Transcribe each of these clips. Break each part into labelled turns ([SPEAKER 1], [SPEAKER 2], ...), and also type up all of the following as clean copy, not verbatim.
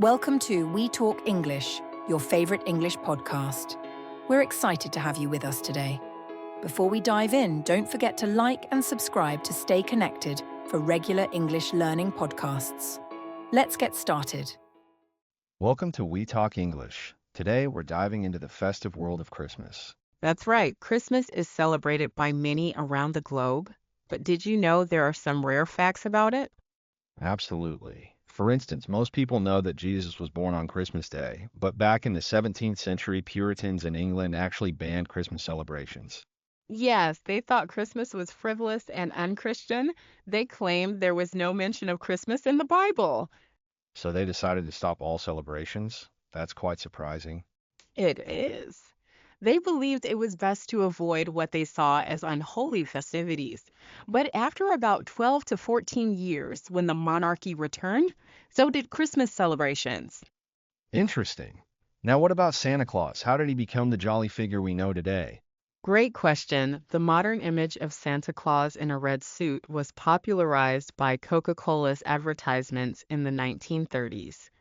[SPEAKER 1] Welcome to We Talk English, your favorite English podcast. We're excited to have you with us today. Before we dive in, don't forget to like and subscribe to stay connected for regular English learning podcasts. Let's get started.
[SPEAKER 2] Welcome to We Talk English. Today, we're diving into the festive world of Christmas.
[SPEAKER 3] That's right. Christmas is celebrated by many around the globe. But did you know there are some rare facts about it?
[SPEAKER 2] Absolutely. For instance, most people know that Jesus was born on Christmas Day, but back in the 17th century, Puritans in England actually banned Christmas celebrations.
[SPEAKER 3] Yes, they thought Christmas was frivolous and unchristian. They claimed there was no mention of Christmas in the Bible.
[SPEAKER 2] So they decided to stop all celebrations. That's quite surprising.
[SPEAKER 3] It is. They believed it was best to avoid what they saw as unholy festivities. But after about 12 to 14 years, when the monarchy returned, so did Christmas celebrations.
[SPEAKER 2] Interesting. Now, what about Santa Claus? How did he become the jolly figure we know today?
[SPEAKER 3] Great question. The modern image of Santa Claus in a red suit was popularized by Coca-Cola's advertisements in the 1930s.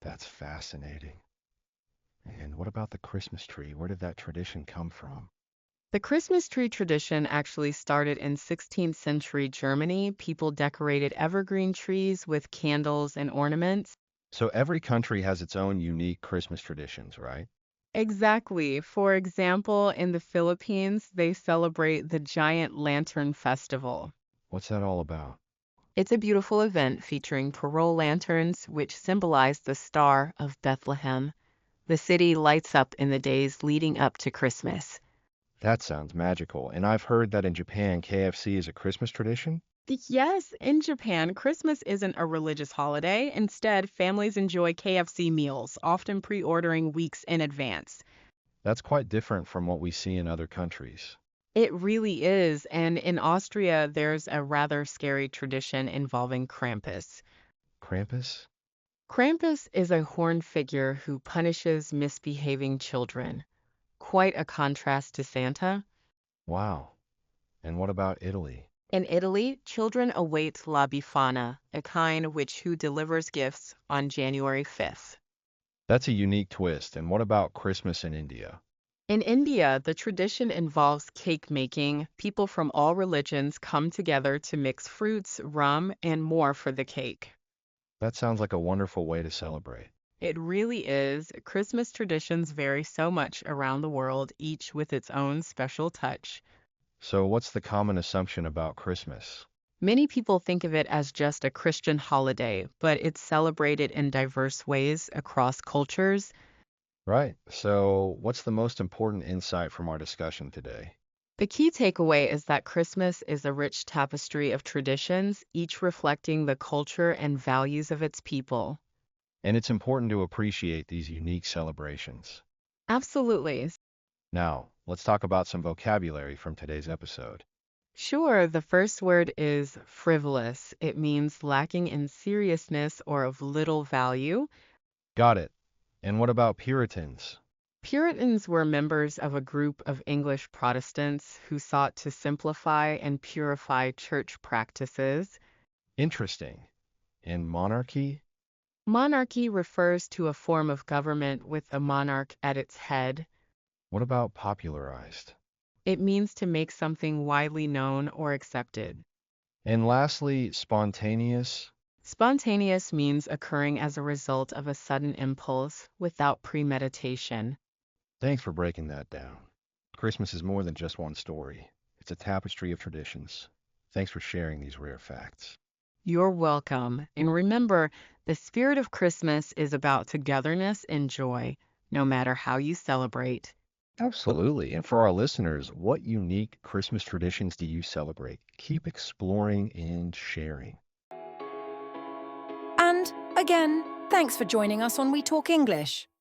[SPEAKER 2] That's fascinating. And what about the Christmas tree? Where did that tradition come from?
[SPEAKER 3] The Christmas tree tradition actually started in 16th century Germany. People decorated evergreen trees with candles and ornaments.
[SPEAKER 2] So every country has its own unique Christmas traditions, right?
[SPEAKER 3] Exactly. For example, in the Philippines, they celebrate the Giant Lantern Festival.
[SPEAKER 2] What's that all about?
[SPEAKER 3] It's a beautiful event featuring parole lanterns, which symbolize the Star of Bethlehem. The city lights up in the days leading up to Christmas.
[SPEAKER 2] That sounds magical. And I've heard that in Japan, KFC is a Christmas tradition?
[SPEAKER 3] Yes, in Japan, Christmas isn't a religious holiday. Instead, families enjoy KFC meals, often pre-ordering weeks in advance.
[SPEAKER 2] That's quite different from what we see in other countries.
[SPEAKER 3] It really is, and in Austria, there's a rather scary tradition involving Krampus.
[SPEAKER 2] Krampus?
[SPEAKER 3] Krampus is a horned figure who punishes misbehaving children. Quite a contrast to Santa.
[SPEAKER 2] Wow. And what about Italy?
[SPEAKER 3] In Italy, children await La Befana, a kind who delivers gifts on January 5th.
[SPEAKER 2] That's a unique twist. And what about Christmas in India?
[SPEAKER 3] In India, the tradition involves cake making. People from all religions come together to mix fruits, rum, and more for the cake.
[SPEAKER 2] That sounds like a wonderful way to celebrate.
[SPEAKER 3] It really is. Christmas traditions vary so much around the world, each with its own special touch.
[SPEAKER 2] So, what's the common assumption about Christmas?
[SPEAKER 3] Many people think of it as just a Christian holiday, but it's celebrated in diverse ways across cultures.
[SPEAKER 2] Right. So, what's the most important insight from our discussion today?
[SPEAKER 3] The key takeaway is that Christmas is a rich tapestry of traditions, each reflecting the culture and values of its people.
[SPEAKER 2] And it's important to appreciate these unique celebrations.
[SPEAKER 3] Absolutely.
[SPEAKER 2] Now, let's talk about some vocabulary from today's episode.
[SPEAKER 3] Sure, the first word is frivolous. It means lacking in seriousness or of little value.
[SPEAKER 2] Got it. And what about Puritans?
[SPEAKER 3] Puritans were members of a group of English Protestants who sought to simplify and purify church practices.
[SPEAKER 2] Interesting. And monarchy?
[SPEAKER 3] Monarchy refers to a form of government with a monarch at its head.
[SPEAKER 2] What about popularized?
[SPEAKER 3] It means to make something widely known or accepted.
[SPEAKER 2] And lastly, spontaneous?
[SPEAKER 3] Spontaneous means occurring as a result of a sudden impulse without premeditation.
[SPEAKER 2] Thanks for breaking that down. Christmas is more than just one story. It's a tapestry of traditions. Thanks for sharing these rare facts.
[SPEAKER 3] You're welcome. And remember, the spirit of Christmas is about togetherness and joy, no matter how you celebrate.
[SPEAKER 2] Absolutely. And for our listeners, what unique Christmas traditions do you celebrate? Keep exploring and sharing.
[SPEAKER 1] And again, thanks for joining us on We Talk English.